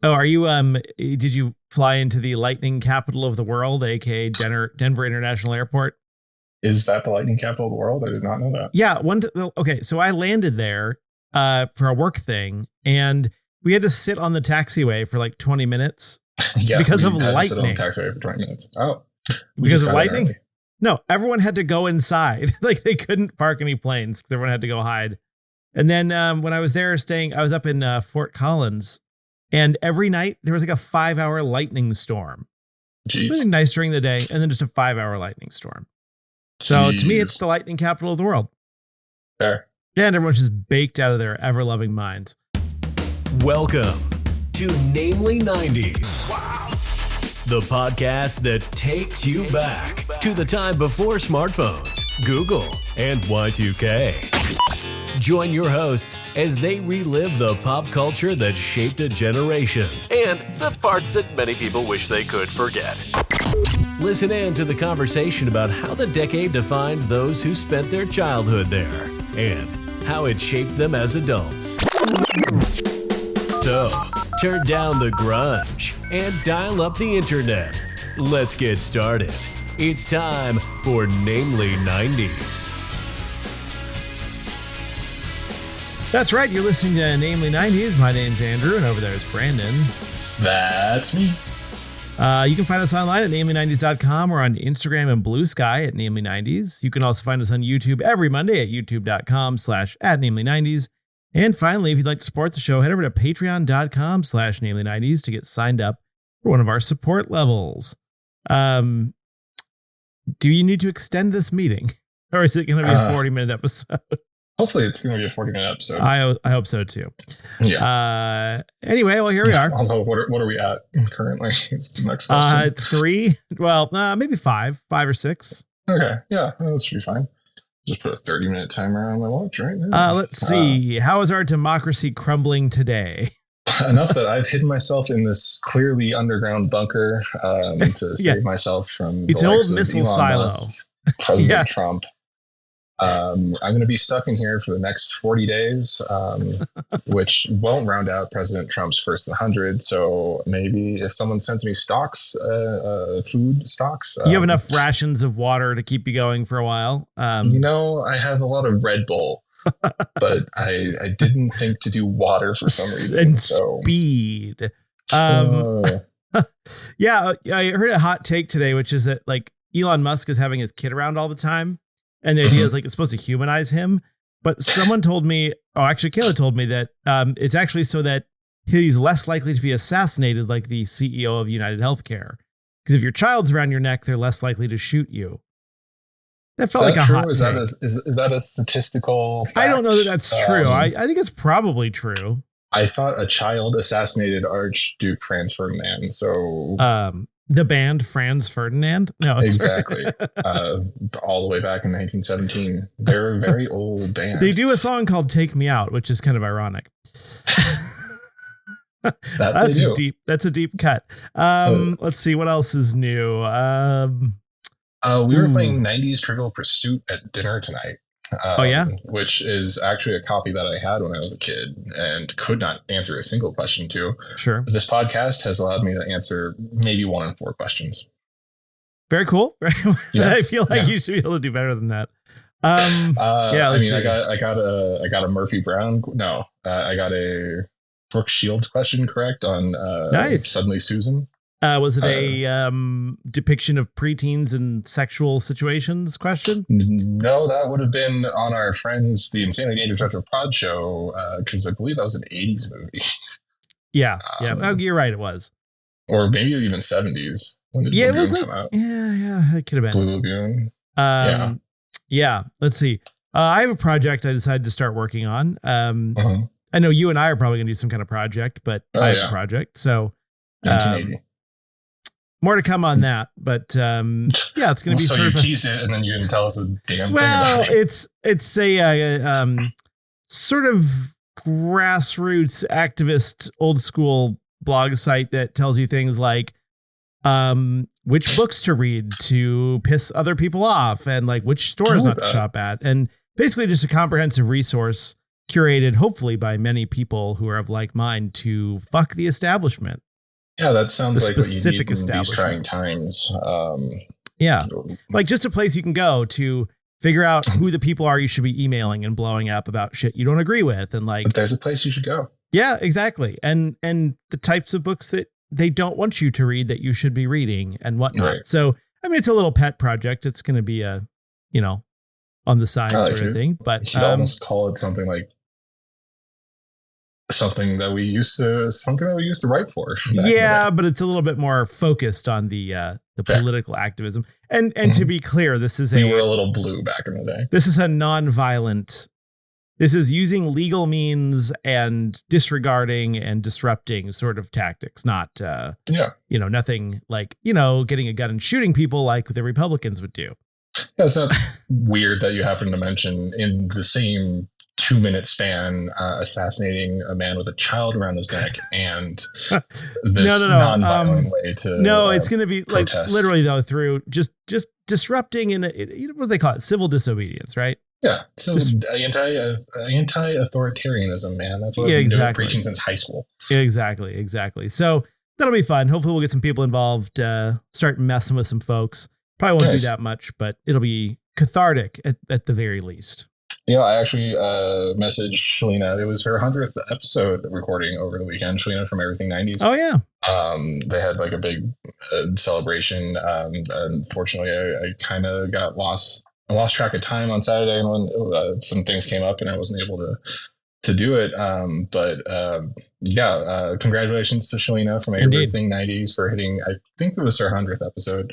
Oh, are you, did you fly into the lightning capital of the world, aka Denver International Airport? Is that the lightning capital of the world? I did not know that. Yeah. Okay. So I landed there, for a work thing, and we had to sit on the taxiway for like 20 minutes because of lightning. To sit on the taxiway for 20 minutes. Oh, because of lightning? No, everyone had to go inside. Like they couldn't park any planes because everyone had to go hide. And then when I was there I was up in Fort Collins, and every night there was like a 5-hour lightning storm. Jeez. Really nice during the day, and then just a 5-hour lightning storm. So to me, it's the lightning capital of the world. Fair. Yeah, and everyone's just baked out of their ever-loving minds. Welcome to Namely 90s. Wow. The podcast that takes you back to the time before smartphones, Google, and Y2K. Join your hosts as they relive the pop culture that shaped a generation and the parts that many people wish they could forget. Listen in to the conversation about how the decade defined those who spent their childhood there and how it shaped them as adults. So, turn down the grunge and dial up the internet. Let's get started. It's time for Namely 90s. That's right. You're listening to Namely 90s. My name's Andrew, and over there is Brandon. That's me. You can find us online at namely90s.com or on Instagram and Bluesky at namely90s. You can also find us on YouTube every Monday at youtube.com/@namely90s. And finally, if you'd like to support the show, head over to patreon.com/namely90s to get signed up for one of our support levels. Do you need to extend this meeting, or is it going to be a 40-minute episode? Hopefully it's going to be a 40-minute episode. I hope so too. Yeah. Anyway, well, here we are. Also, what are we at currently? It's the next question. 3. Well, maybe 5 or 6. Okay. Yeah, that should be fine. Just put a 30-minute timer on my watch right now. Let's see. How is our democracy crumbling today? Enough that I've hidden myself in this clearly underground bunker to save myself from it's the an likes old of missile Elon silo. Musk, President Trump. I'm going to be stuck in here for the next 40 days, which won't round out President Trump's first 100. So maybe if someone sends me stocks, food stocks. You have enough rations of water to keep you going for a while. I have a lot of Red Bull, but I didn't think to do water for some reason. And speed. Yeah, I heard a hot take today, which is that like Elon Musk is having his kid around all the time. And the idea is like it's supposed to humanize him. But someone told me, Kayla told me that it's actually so that he's less likely to be assassinated like the CEO of United Healthcare. Because if your child's around your neck, they're less likely to shoot you. That felt like a hot take. Is that a statistical fact? I don't know that that's true. I think it's probably true. I thought a child assassinated Archduke Franz Ferdinand. So the band Franz Ferdinand? No, exactly. All the way back in 1917. They're a very old band. They do a song called "Take Me Out," which is kind of ironic. That's a deep cut. Let's see what else is new. We were playing 90s Trivial Pursuit at dinner tonight. Which is actually a copy that I had when I was a kid and could not answer a single question to. Sure. This podcast has allowed me to answer maybe 1 in 4 questions. Very cool. I feel like you should be able to do better than that. I got a Murphy Brown. No, I got a Brooke Shields question correct on nice. Suddenly Susan. Was it a depiction of preteens and sexual situations question? No, that would have been on our friends, the Insanely Dangerous Retro Pod show, because I believe that was an 80s movie. Yeah. You're right, it was. Or maybe even 70s. When did Blue Lagoon come out? Yeah, it could have been. Blue Lagoon. Yeah, let's see. I have a project I decided to start working on. I know you and I are probably going to do some kind of project, but I have a project, so... 1980. More to come on that, but it's going to be so sort you of tease it, and then you're going to tell us a damn thing about it. It's a sort of grassroots activist, old school blog site that tells you things like which books to read to piss other people off, and like which stores not to shop at, and basically just a comprehensive resource curated, hopefully by many people who are of like mind, to fuck the establishment. Yeah, that sounds The like what you specific need in these trying establishment. times. Yeah, like just a place you can go to figure out who the people are you should be emailing and blowing up about shit you don't agree with, and like, But there's a place you should go. yeah, exactly, and the types of books that they don't want you to read that you should be reading and whatnot. Right. So, I mean, it's a little pet project. It's going to be a, you know, on the side sort of thing, but you should almost call it something like something that we used to write for. Yeah, but it's a little bit more focused on the Fair. political activism. And to be clear, this is we were a little blue back in the day. This is a non-violent. This is using legal means and disregarding and disrupting sort of tactics, not nothing like, getting a gun and shooting people like the Republicans would do. Yeah, it's not weird that you happen to mention in the same 2-minute span assassinating a man with a child around his neck and this non-violent way to it's going to be protest. Like literally though through just disrupting what do they call it, civil disobedience, right? Yeah, so anti-authoritarianism, man. That's what I've been preaching since high school. Exactly. So that'll be fun. Hopefully we'll get some people involved, start messing with some folks. Probably won't do that much, but it'll be cathartic at the very least. I actually messaged Shalina. It was her 100th episode recording over the weekend. Shalina from Everything 90s. Oh, yeah. They had like a big celebration. Unfortunately, I kind of got lost. I lost track of time on Saturday when some things came up and I wasn't able to do it. Congratulations to Shalina from Everything 90s for hitting, I think it was her 100th episode.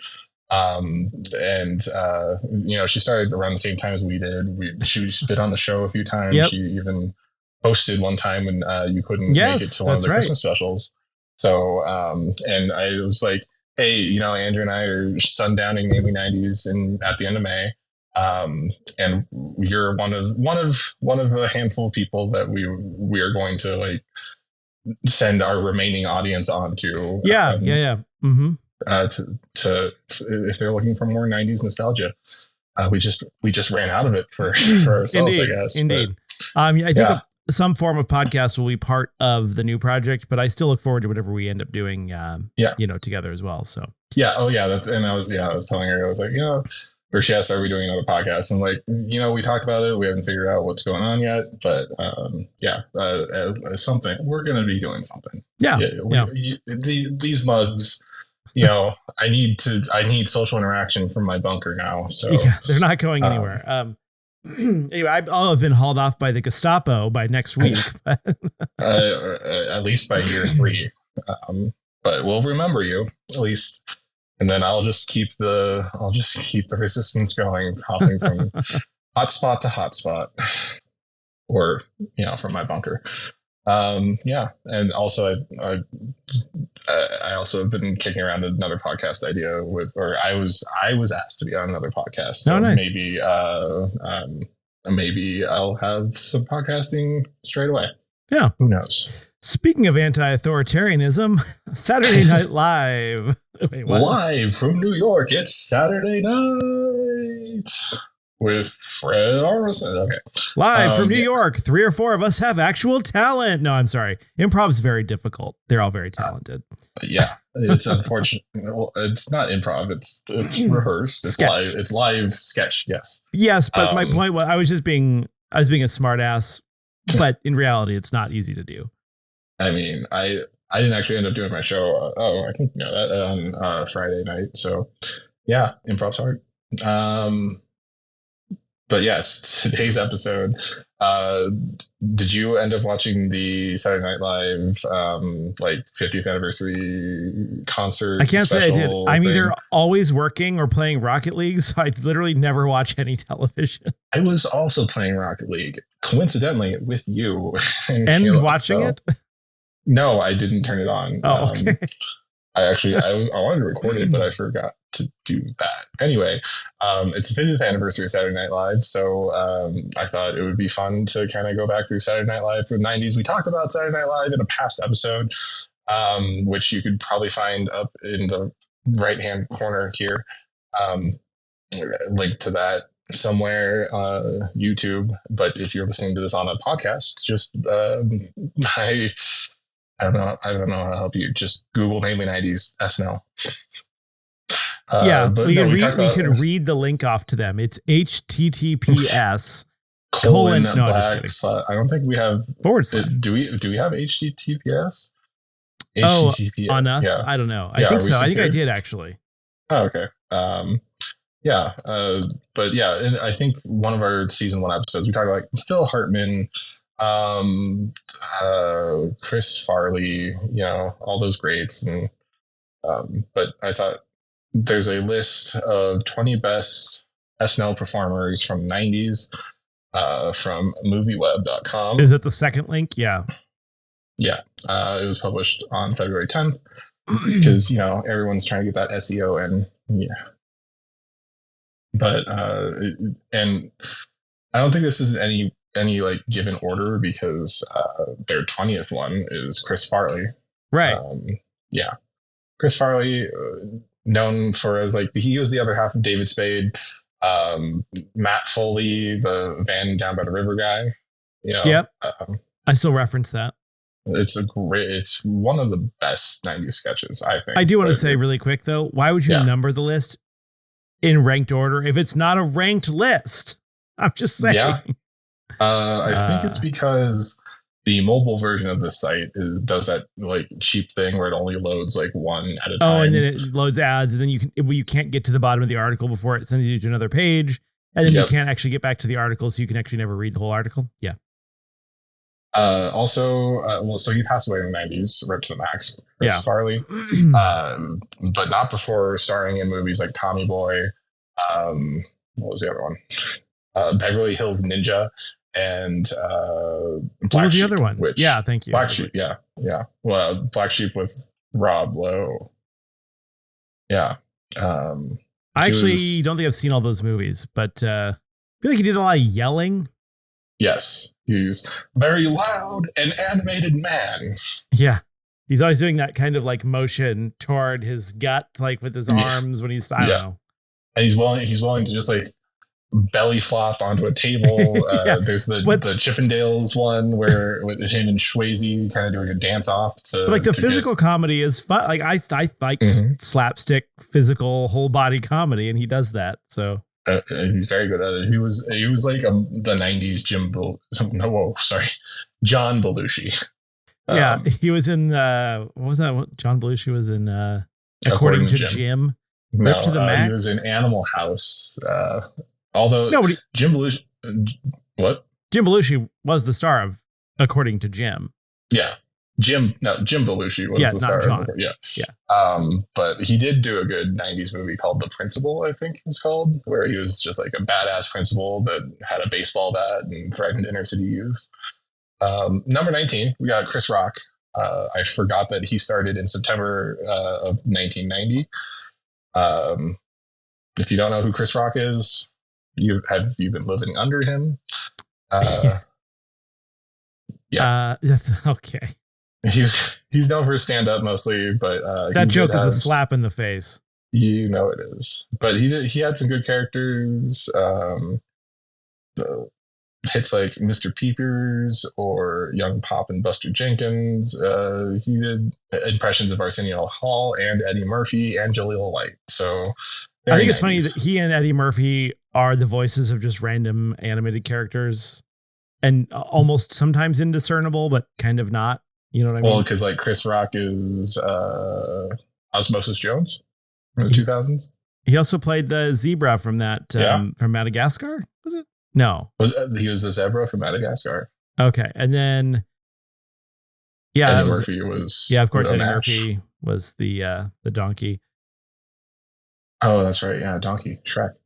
She started around the same time as we did. She's been on the show a few times. Yep. She even hosted one time when you couldn't make it to one of the Christmas specials. So, and I was like, hey, Andrew and I are sundowning Namely 90s at the end of May. And you're one of a handful of people that we are going to like send our remaining audience on to. Yeah. Mm-hmm. To if they're looking for more 90s nostalgia, we just ran out of it for ourselves. Indeed, I guess. Indeed. I think some form of podcast will be part of the new project, but I still look forward to whatever we end up doing. Together as well. So yeah. Oh yeah. I was telling her, I was like, or she asked, are we doing another podcast? And like, we talked about it. We haven't figured out what's going on yet, but something, we're going to be doing something. Yeah. These mugs, I need social interaction from my bunker now. So they're not going anywhere. Anyway, I'll have been hauled off by the Gestapo by next week. At least by year 3. But we'll remember you at least. And then I'll just keep the resistance going, hopping from hotspot to hotspot, or from my bunker. And also I also have been kicking around another podcast idea I was asked to be on another podcast. So nice. maybe I'll have some podcasting straight away. Yeah. Who knows? Speaking of anti-authoritarianism, Saturday Night Live. Wait, what? Live from New York, it's Saturday night with Fred Armisen. Okay. Live from New York, 3 or 4 of us have actual talent. No, I'm sorry. Improv's very difficult. They're all very talented. Yeah, it's unfortunate. Well, it's not improv. It's rehearsed. It's live. It's live sketch. Yes. Yes, but my point was I was being a smart ass, but in reality, it's not easy to do. I mean, I didn't actually end up doing my show. I think that on Friday night. So yeah, improv's hard. But yes, today's episode. Did you end up watching the Saturday Night Live 50th anniversary concert? I can't say I did. I'm either always working or playing Rocket League, so I literally never watch any television. I was also playing Rocket League, coincidentally, with you. And watching it? No, I didn't turn it on. Oh, okay. I wanted to record it, but I forgot to do that. Anyway, it's the 50th anniversary of Saturday Night Live, so I thought it would be fun to kind of go back through Saturday Night Live through the 90s. We talked about Saturday Night Live in a past episode, which you could probably find up in the right-hand corner here. Link to that somewhere, YouTube. But if you're listening to this on a podcast, just I don't know how to help you. Just Google Namely 90s SNL. But we could read the link off to them. It's HTTPS colon no, black. I don't think we have / Do we have HTTPS? HTTPS on us? Yeah. I don't know. I think so. I think I did actually. Oh, okay. But yeah, and I think one of our season 1 episodes we talked about like Phil Hartman, Chris Farley, all those greats, and but I thought there's a list of 20 best SNL performers from the 90s from movieweb.com. Is it the second link? Yeah. Yeah. It was published on February 10th because, everyone's trying to get that SEO in. Yeah. But, and I don't think this is any like given order because their 20th one is Chris Farley. Right. Yeah. Chris Farley, known for as like he was the other half of David Spade. Matt Foley, the van down by the river guy. Yep. I still reference that. It's one of the best 90s sketches, I think. I do want to say really quick though, why would you number the list in ranked order if it's not a ranked list? I'm just saying. Yeah. I think it's because the mobile version of this site does that like cheap thing where it only loads like one at a time. Oh, and then it loads ads, and then you can't get to the bottom of the article before it sends you to another page, and then you can't actually get back to the article, so you can actually never read the whole article. Yeah. So he passed away in the 90s, right to the max, Chris Farley, but not before starring in movies like Tommy Boy. What was the other one? Beverly Hills Ninja. And Black Sheep, the other one? Thank you. Black Sheep, yeah. Well, Black Sheep with Rob Lowe. Yeah. I actually don't think I've seen all those movies, but I feel like he did a lot of yelling. Yes, he's very loud and animated man. Yeah, he's always doing that kind of like motion toward his gut, like with his arms when he's I don't know. And he's willing to just like belly flop onto a table. There's the Chippendales one where with him and Swayze kind of doing a dance off. The physical comedy is fun. Like I like slapstick, physical, whole body comedy, and he does that. So he's very good at it. He was like the '90s John Belushi. He was in what was that? John Belushi was in According to Jim. No, to the Max? He was in Animal House. Although Jim Belushi, what? Jim Belushi was the star of According to Jim. Yeah, Jim Belushi was the star. John. But he did do a good '90s movie called The Principal, I think it was called, where he was just like a badass principal that had a baseball bat and threatened inner city youth. Number 19, we got Chris Rock. I forgot that he started in September of 1990. If you don't know who Chris Rock is, have you been living under him? That's okay. He's known for his stand-up mostly, but that joke is a slap in the face. You know it is. But he had some good characters. Hits like Mr. Peepers or Young Pop and Buster Jenkins. He did impressions of Arsenio Hall and Eddie Murphy and Jaleel White. So I think it's funny that he and Eddie Murphy are the voices of just random animated characters and almost sometimes indiscernible, but kind of not. You know what I mean? Well, because like Chris Rock is Osmosis Jones from the 2000s. He also played the zebra from that from Madagascar. Was it? No. He was the zebra from Madagascar. Okay, and then Eddie Murphy was of course Eddie Murphy was the donkey. Oh, that's right. Yeah, donkey Shrek.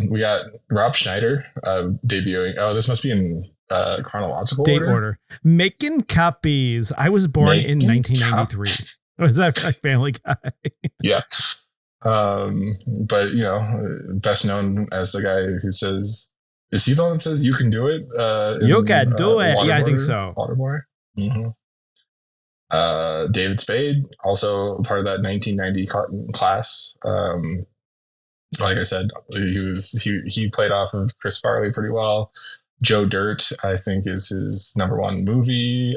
We got Rob Schneider debuting. Oh, this must be in chronological date order. Making copies. I was born in 1993. Was that Family Guy? Yeah. But best known as the guy who says, is he the one that says you can do it? You can do it. Yeah, I think so. Waterboy. Mm-hmm. David Spade, also part of that 1990 class. like I said, he played off of Chris Farley pretty well. Joe Dirt, I think, is his number one movie.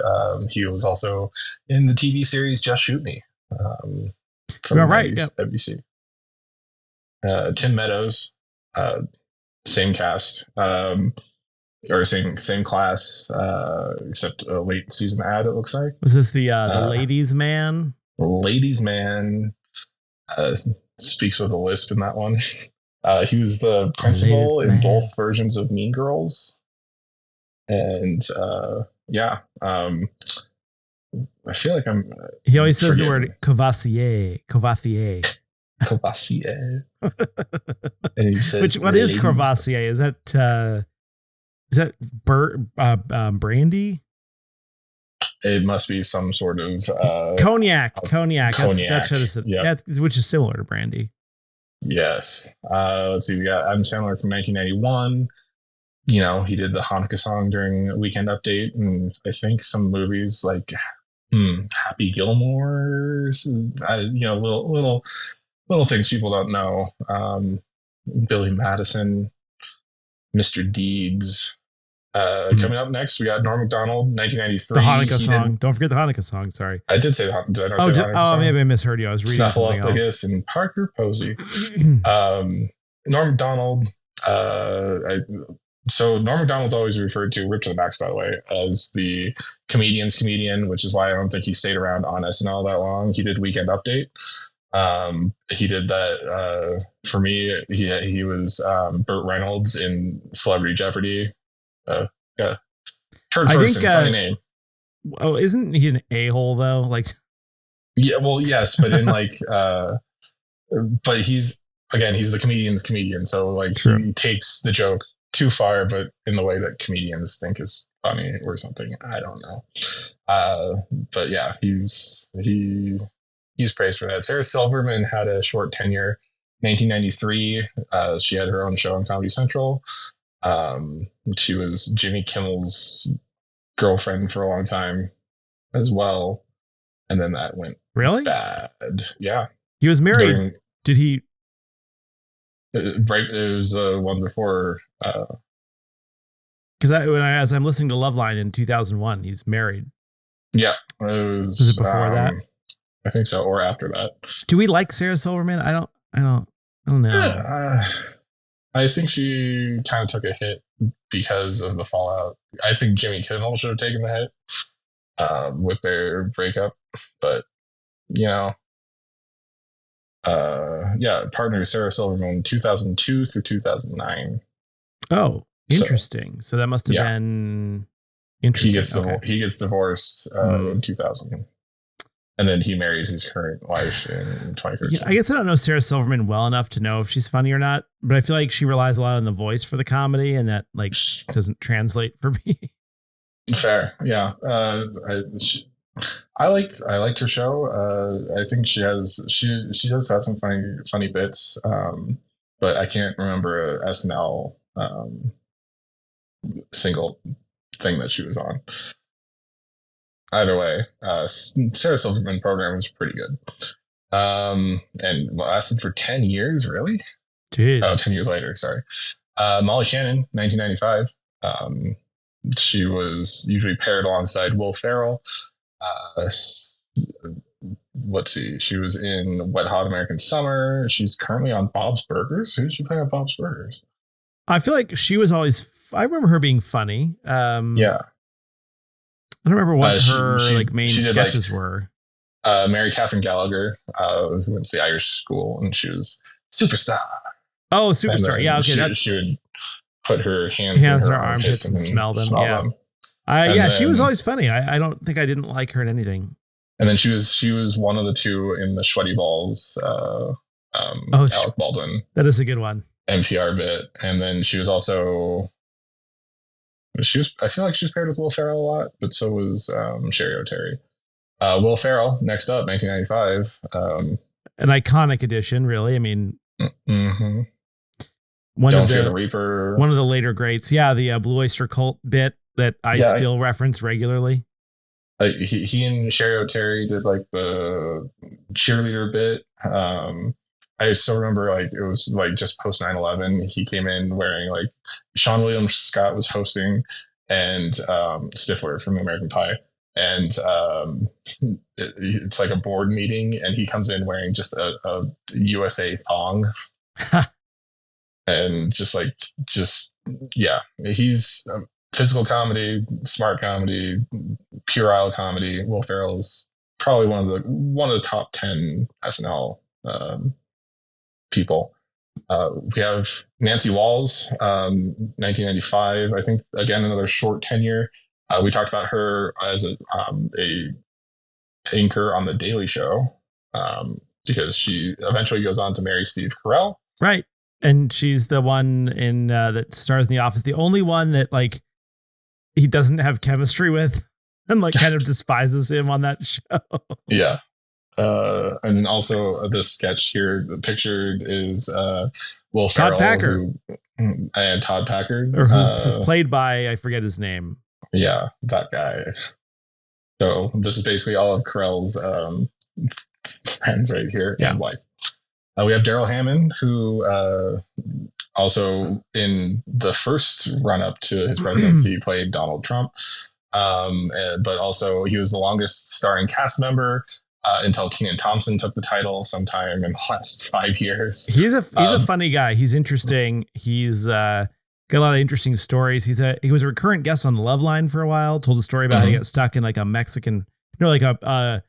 He was also in the TV series Just Shoot Me from the 90s, yep. NBC. Tim Meadows, same cast, or same class, except a late season ad, it looks like. Was this the Ladies Man? Ladies Man speaks with a lisp in that one. He was the principal in both versions of Mean Girls. And I feel like he always says the word Courvoisier. Courvoisier. And he says, what is Courvoisier? Is that brandy? It must be some sort of cognac. That should have said, yep. Which is similar to brandy. Yes. Let's see. We got Adam Sandler from 1991. You know, he did the Hanukkah song during Weekend Update, and I think some movies like Happy Gilmore. Little things people don't know. Billy Madison, Mr. Deeds. Coming up next, we got Norm Macdonald, 1993. The Hanukkah song. Don't forget the Hanukkah song. Sorry. I did say that. Did I not say the Hanukkah song? Maybe I misheard you. I was reading something else. And Parker Posey. Norm Macdonald. So Norm Macdonald's always referred to, ripped to the max, by the way, as the comedian's comedian, which is why I don't think he stayed around on SNL that long. He did Weekend Update. He did that for me. He was Burt Reynolds in Celebrity Jeopardy. Turd person, funny name. Oh, isn't he an a-hole though? Like, yeah, well, yes, but in like, but he's the comedian's comedian, so like True. He takes the joke too far, but in the way that comedians think is funny or something. I don't know. But yeah, he's praised for that. Sarah Silverman had a short tenure. 1993, she had her own show on Comedy Central. She was Jimmy Kimmel's girlfriend for a long time as well. And then that went really bad. Yeah. He was married. Did he? Right. It was the one before. Because as I'm listening to Loveline in 2001, he's married. Yeah. Was it before that? I think so. Or after that. Do we like Sarah Silverman? I don't know. Yeah, I think she kind of took a hit because of the fallout. I think Jimmy Kimmel should have taken the hit with their breakup, but partner Sarah Silverman, 2002 through 2009. Oh, interesting. So that must have been interesting. He gets divorced in 2000. And then he marries his current wife in 2013. I guess I don't know Sarah Silverman well enough to know if she's funny or not, but I feel like she relies a lot on the voice for the comedy, and that like doesn't translate for me. Fair, yeah. I liked her show. I think she does have some funny bits, but I can't remember a SNL single thing that she was on. Either way, Sarah Silverman program was pretty good. And lasted for 10 years, really? Jeez. Oh, 10 years later, sorry. Molly Shannon, 1995. She was usually paired alongside Will Ferrell. Let's see. She was in Wet Hot American Summer. She's currently on Bob's Burgers. Who did she play on Bob's Burgers? I feel like she was always... I remember her being funny. Yeah. I don't remember what her main sketches were. Mary Catherine Gallagher, who went to the Irish school, and she was Superstar. Oh, Superstar. Yeah, okay. She would put her hands in her armpits and smell them. She was always funny. I don't think I didn't like her in anything. And then she was one of the two in the Sweaty Balls, Alec Baldwin. That is a good one. NPR bit. And then she was also... I feel like she was paired with Will Ferrell a lot, but so was Sherry O'Terry. Will Ferrell, next up, 1995. An iconic edition, really. I mean, mm-hmm. Don't Fear the Reaper. One of the later greats. Yeah, the Blue Oyster Cult bit that I still reference regularly. He and Sherry O'Terry did like the cheerleader bit. I still remember, like, it was like just post 9/11. He came in wearing, like, Sean William Scott was hosting, and Stifler from American Pie. And it's like a board meeting, and he comes in wearing just a USA thong. And yeah, he's physical comedy, smart comedy, puerile comedy. Will Ferrell's probably one of the top 10 SNL people. We have Nancy Walls, 1995. I think, again, another short tenure. We talked about her as a anchor on The Daily Show, because she eventually goes on to marry Steve Carell. Right. And she's the one in that stars in The Office, the only one that, like, he doesn't have chemistry with and, like, kind of despises him on that show. Yeah. And also this sketch here, the pictured is Will Ferrell. Todd Packer. And Todd Packard. Or who is played by, I forget his name. Yeah, that guy. So this is basically all of Carell's friends right here, and wife. We have Daryl Hammond, who also in the first run-up to his presidency played Donald Trump. But also he was the longest starring cast member until Kenan Thompson took the title sometime in the last 5 years. He's a funny guy. He's interesting. He's got a lot of interesting stories. He was a recurrent guest on the Love Line for a while. Told a story about how he got stuck in like a Mexican, like a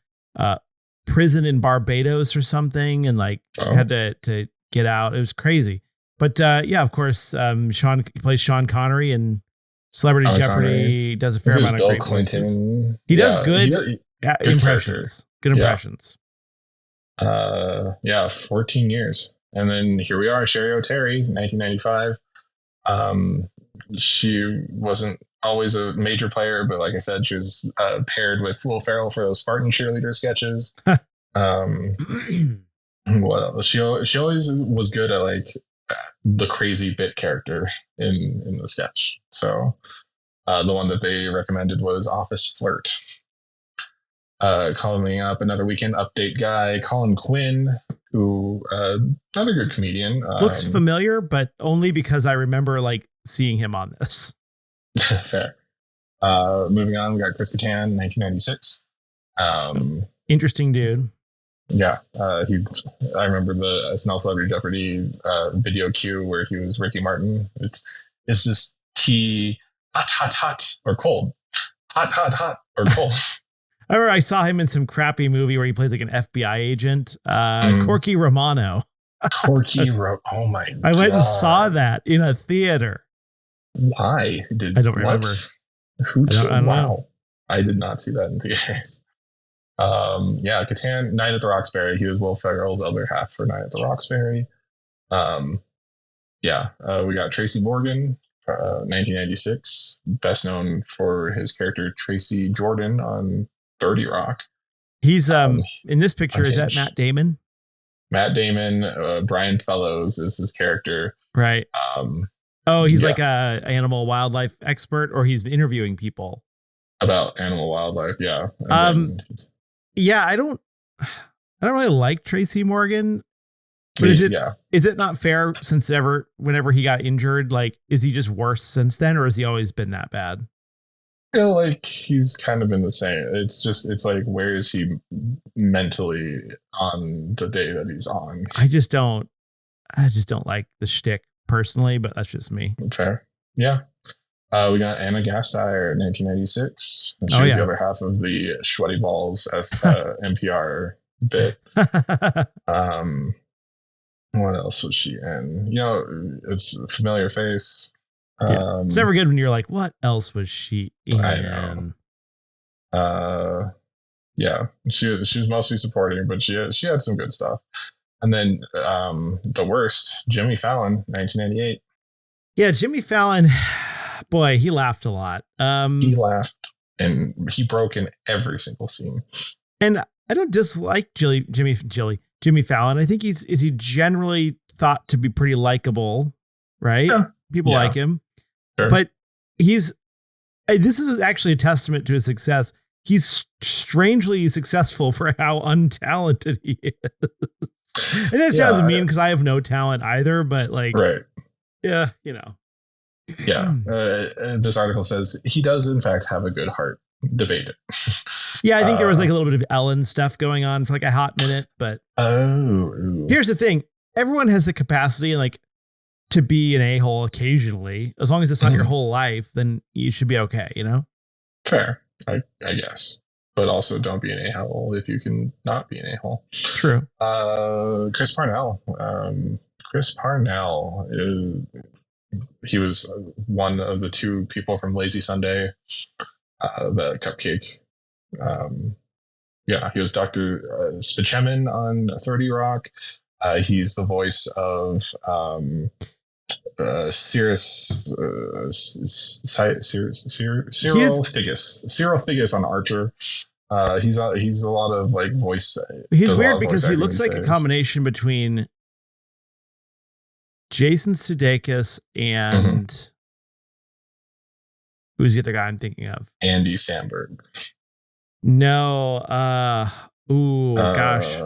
prison in Barbados or something, and like had to get out. It was crazy. But yeah, of course, he plays Sean Connery in Celebrity Jeopardy. Does a fair amount of Bill great Clinton. voices. He does good impressions. Good impressions. 14 years. And then here we are, Sherry O'Terry, 1995. She wasn't always a major player, but like I said, she was paired with Will Ferrell for those Spartan cheerleader sketches. What else? She always was good at, like, the crazy bit character in the sketch. So the one that they recommended was Office Flirt. Calling up another Weekend Update guy, Colin Quinn, who not a good comedian. Looks familiar, but only because I remember, like, seeing him on this. Fair. Moving on, we got Chris Kattan, 1996. Interesting dude. Yeah, I remember the SNL Celebrity Jeopardy video cue where he was Ricky Martin. It's this tea hot or cold, hot or cold. I remember I saw him in some crappy movie where he plays like an FBI agent, Corky Romano. Oh my God. I went and saw that in a theater. Why? I don't remember. I don't know. I did not see that in theaters. Kattan, Night at the Roxbury. He was Will Ferrell's other half for Night at the Roxbury. We got Tracy Morgan, 1996, best known for his character Tracy Jordan on 30 Rock. He's in this picture. Is that Matt Damon? Matt Damon. Brian Fellows is his character. Right. He's like a animal wildlife expert, or he's interviewing people about animal wildlife. Yeah. I don't really like Tracy Morgan, but is it not fair since whenever he got injured, like, is he just worse since then, or has he always been that bad? I feel like he's kind of been the same. It's like, where is he mentally on the day that he's on? I just don't like the shtick personally, but that's just me. Fair. Yeah. We got Anna Gasteyer, 1996. She was the other half of the Sweaty Balls as NPR bit. What else was she in? It's a familiar face. It's never good when you're like, what else was she in? I know. She was mostly supporting, but she had some good stuff. And then the worst, Jimmy Fallon, 1998. Yeah, Jimmy Fallon, boy, he laughed a lot. He laughed, and he broke in every single scene. And I don't dislike Jimmy Fallon. I think he's generally thought to be pretty likable, right? Yeah. People like him. Sure. But this is actually a testament to his success. He's strangely successful for how untalented he is. And it sounds mean because I have no talent either, but like, right. Yeah, you know. Yeah. This article says he does, in fact, have a good heart. Debate it. Yeah, I think there was like a little bit of Ellen stuff going on for like a hot minute, but here's the thing. Everyone has the capacity like to be an a-hole occasionally. As long as it's not your whole life, then you should be okay, you know? Fair, I guess. But also don't be an a-hole if you can not be an a-hole. True. Chris Parnell. Chris Parnell, he was one of the two people from Lazy Sunday, the Cupcake. He was Dr. Spichemin on 30 Rock. He's the voice of Cyril Figgis on Archer. He's a lot of like voice. He's weird because he looks like a combination between Jason Sudeikis and who's the other guy I'm thinking of? Andy Samberg. No. Gosh.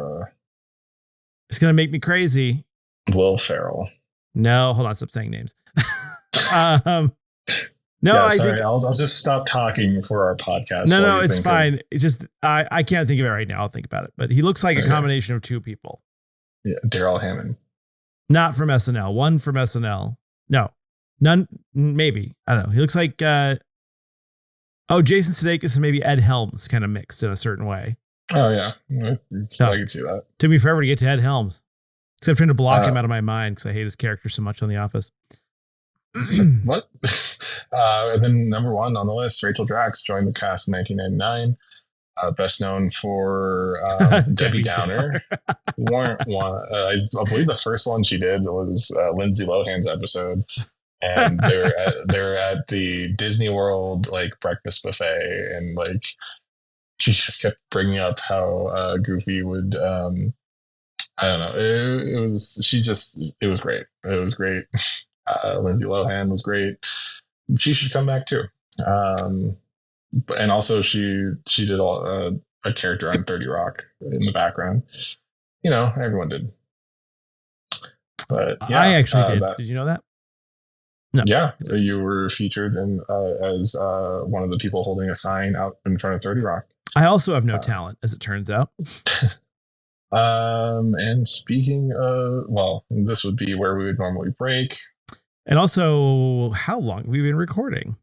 It's gonna make me crazy. Will Ferrell. No, hold on, stop saying names. No, yeah, sorry, I'll just stop talking for our podcast. No, it's fine. It's just I can't think of it right now. I'll think about it. But he looks like a combination of two people. Yeah, Daryl Hammond. Not from SNL. One from SNL. No, none. Maybe I don't know. He looks like Jason Sudeikis and maybe Ed Helms kind of mixed in a certain way. Oh yeah, I can see that. Took me forever to get to Ed Helms. Except trying to block him out of my mind because I hate his character so much on The Office. What? Then number one on the list, Rachel Drakes joined the cast in 1999. Best known for Debbie Downer. I believe the first one she did was Lindsay Lohan's episode, and they're at the Disney World like breakfast buffet, and like she just kept bringing up how Goofy would. I don't know. It was great. It was great. Lindsay Lohan was great. She should come back too. And also she did a character on 30 Rock in the background. You know, everyone did. But yeah, I actually did. Did you know that? No. Yeah, you were featured as one of the people holding a sign out in front of 30 Rock. I also have no talent, as it turns out. And speaking of, well, this would be where we would normally break. And also, how long have we been recording?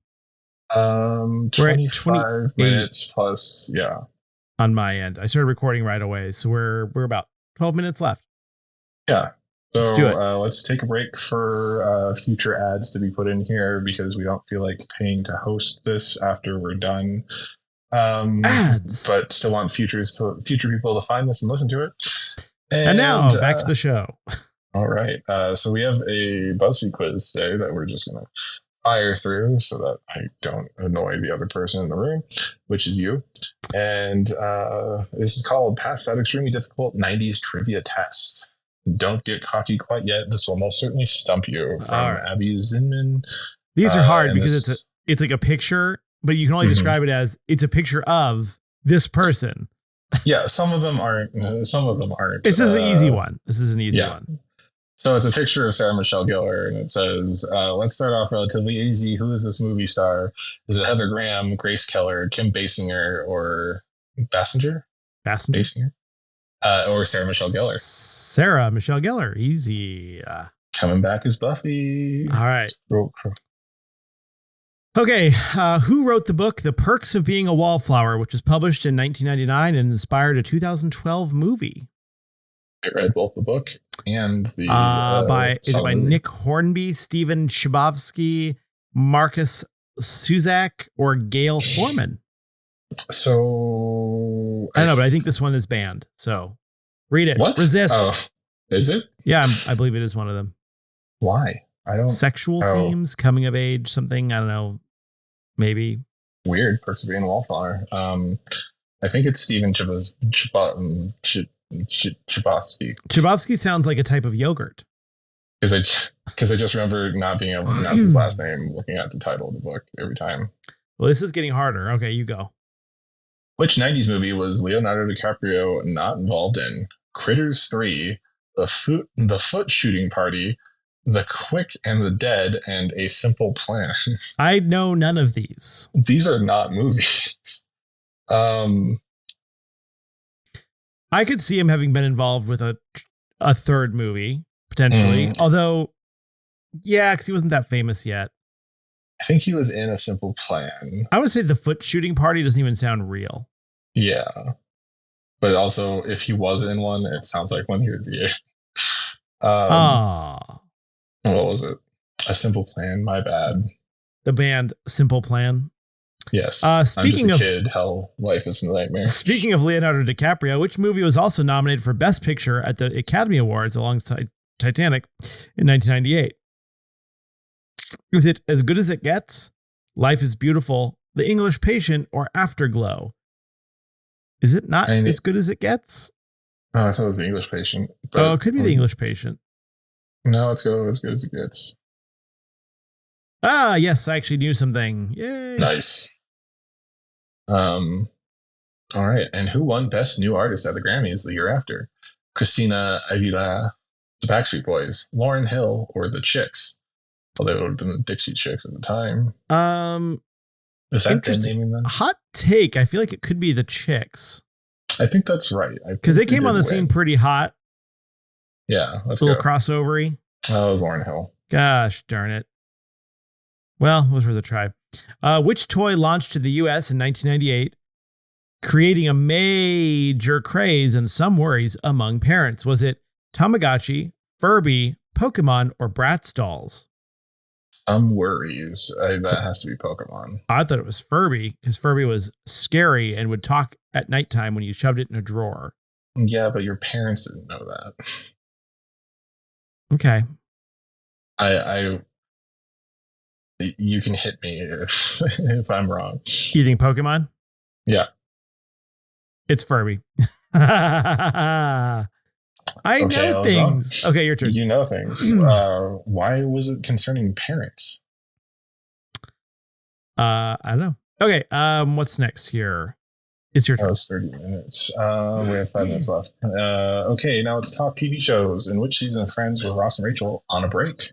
25 minutes plus, yeah. On my end, I started recording right away, so we're about 12 minutes left. Yeah. So let's do it. Let's take a break for future ads to be put in here because we don't feel like paying to host this after we're done. Ads. But still want future people to find this and listen to it. And now back to the show. All right. So we have a BuzzFeed quiz today that we're just going to fire through so that I don't annoy the other person in the room, which is you. And this is called Pass That Extremely Difficult 90s Trivia Test. Don't get cocky quite yet. This will most certainly stump you. From Abby Zinman. These are hard because it's like a picture, but you can only describe it as it's a picture of this person. Yeah, some of them aren't. Some of them aren't. This is an easy one. This is an easy one. So it's a picture of Sarah Michelle Gellar, and it says, let's start off relatively easy. Who is this movie star? Is it Heather Graham, Grace Kelly, Kim Basinger, or Basinger? Or Sarah Michelle Gellar? Sarah Michelle Gellar. Easy. Coming back as Buffy. All right. Okay. Who wrote the book The Perks of Being a Wallflower, which was published in 1999 and inspired a 2012 movie? I read both the book and the is it by Nick Hornby, Stephen Chbosky, Marcus Suzak, or Gail Foreman? So I don't know, but I think this one is banned. So read it. What? Resist. Oh, is it? Yeah, I believe it is one of them. Why? I don't. Sexual themes, coming of age, something. I don't know. Maybe. Weird. Perks of Being a Wallflower. I think it's Stephen Chbosky. Chbosky sounds like a type of yogurt. Because I just remember not being able to pronounce his last name looking at the title of the book every time. Well, this is getting harder. Okay, you go. Which 90s movie was Leonardo DiCaprio not involved in? Critters 3, the foot shooting party, The Quick and the Dead, and A Simple Plan. I know none of these. These are not movies. I could see him having been involved with a third movie, potentially. Although, yeah, because he wasn't that famous yet. I think he was in A Simple Plan. I would say the foot shooting party doesn't even sound real. Yeah. But also, if he was in one, it sounds like one he would be in. What was it? A Simple Plan, my bad. The band Simple Plan. Yes. Speaking I'm just a kid. Hell, life is a nightmare. Speaking of Leonardo DiCaprio, which movie was also nominated for Best Picture at the Academy Awards alongside Titanic in 1998? Is it As Good as It Gets, Life is Beautiful, The English Patient, or Afterglow? Is it not As Good as It Gets? Oh, I thought it was The English Patient. But it could be The English Patient. No, let's go As Good as It Gets. Ah, yes, I actually knew something. Yay. Nice. All right. And who won Best New Artist at the Grammys the year after? Christina Aguilera, the Backstreet Boys, Lauryn Hill, or the Chicks? Well, they would have been the Dixie Chicks at the time. Is that them naming them? Hot take. I feel like it could be the Chicks. I think that's right. Because they came on the scene pretty hot. Yeah, let's go. A little crossover-y. Oh, it was Lauryn Hill. Gosh darn it. Well, it was worth a try. Which toy launched to the U.S. in 1998, creating a major craze and some worries among parents? Was it Tamagotchi, Furby, Pokemon, or Bratz dolls? Some worries. That has to be Pokemon. I thought it was Furby, because Furby was scary and would talk at nighttime when you shoved it in a drawer. Yeah, but your parents didn't know that. Okay. You can hit me if I'm wrong. You think Pokemon? Yeah. It's Furby. I know things. Okay, your turn. You know things. Why was it concerning parents? I don't know. Okay, what's next here? It's your turn. That was 30 minutes. We have 5 minutes left. Okay, now let's talk TV shows. In which season of Friends were Ross and Rachel on a break?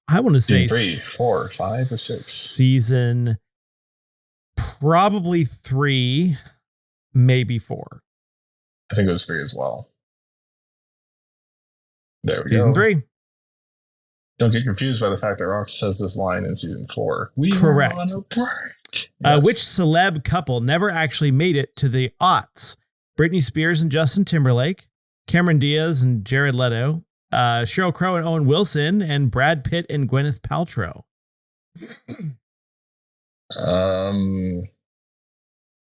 I want to say 3, 4, 5, or 6. Season probably 3, maybe 4. I think it was 3 as well. There we go. Season 3. Don't get confused by the fact that Ross says this line in season 4. Correct. On a break. Yes. Which celeb couple never actually made it to the aughts? Britney Spears and Justin Timberlake, Cameron Diaz and Jared Leto, Sheryl Crow and Owen Wilson, and Brad Pitt and Gwyneth Paltrow.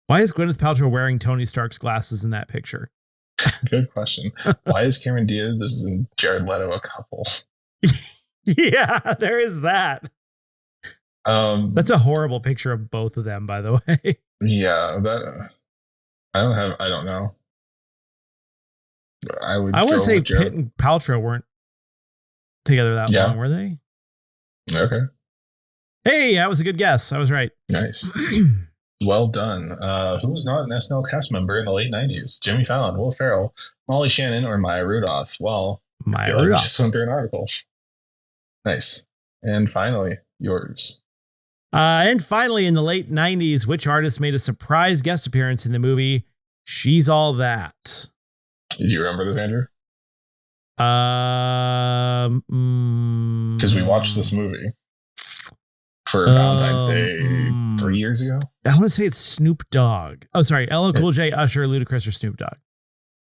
Why is Gwyneth Paltrow wearing Tony Stark's glasses in that picture? Good question. Why is Cameron Diaz and Jared Leto a couple? Yeah, there is that. That's a horrible picture of both of them, by the way. Yeah, that I don't know. I would say Pitt and Paltrow weren't together that long, were they? Okay. Hey, that was a good guess. I was right. Nice. Well done. Who was not an SNL cast member in the late 90s? Jimmy Fallon, Will Ferrell, Molly Shannon, or Maya Rudolph? Well, Maya Rudolph. Just went through an article. Nice. And finally, yours. And finally, in the late 90s, which artist made a surprise guest appearance in the movie She's All That? Do you remember this, Andrew? Because we watched this movie for Valentine's Day 3 years ago. I want to say it's Snoop Dogg. Oh, sorry. LL Cool J, Usher, Ludacris, or Snoop Dogg.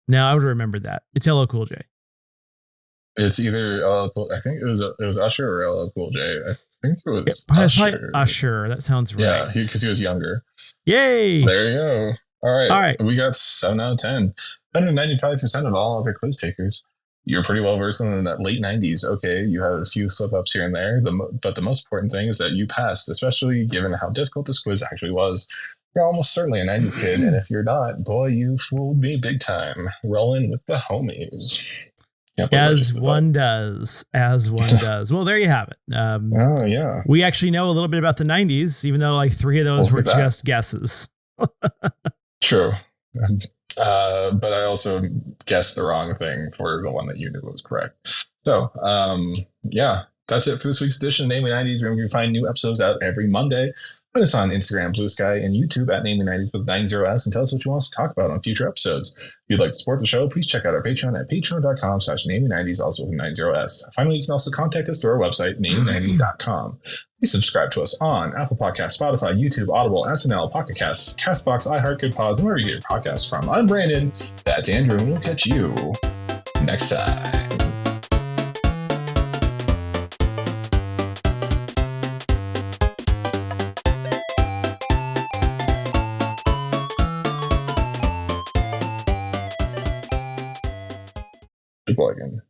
No, I would remember that. It's LL Cool J. It's either LL Cool. I think it was Usher or LL Cool J. I think it was Usher. Usher. That sounds right. Yeah, because he was younger. Yay! There you go. All right. We got 7 out of 10. 195% of all other quiz takers. You're pretty well versed in that late 90s. Okay, you had a few slip-ups here and there, but the most important thing is that you passed, especially given how difficult this quiz actually was. You're almost certainly a 90s kid, and if you're not, boy, you fooled me big time. Rolling with the homies. As one does. Well, there you have it. Oh, yeah. We actually know a little bit about the 90s, even though like 3 of those were just guesses. True. But I also guess the wrong thing for the one that you knew was correct. So, yeah, that's it for this week's edition of Namely 90s. Remember, you can find new episodes out every Monday. Find us on Instagram, Bluesky, and YouTube at Namely 90s with 90s, and tell us what you want us to talk about on future episodes. If you'd like to support the show, please check out our Patreon at patreon.com/Namely90s, also with 90s. Finally, you can also contact us through our website, Namely90s.com. Please subscribe to us on Apple Podcasts, Spotify, YouTube, Audible, SNL, Pocket Casts, CastBox, iHeart, Good Pods, and wherever you get your podcasts from. I'm Brandon. That's Andrew, and we'll catch you next time. People again.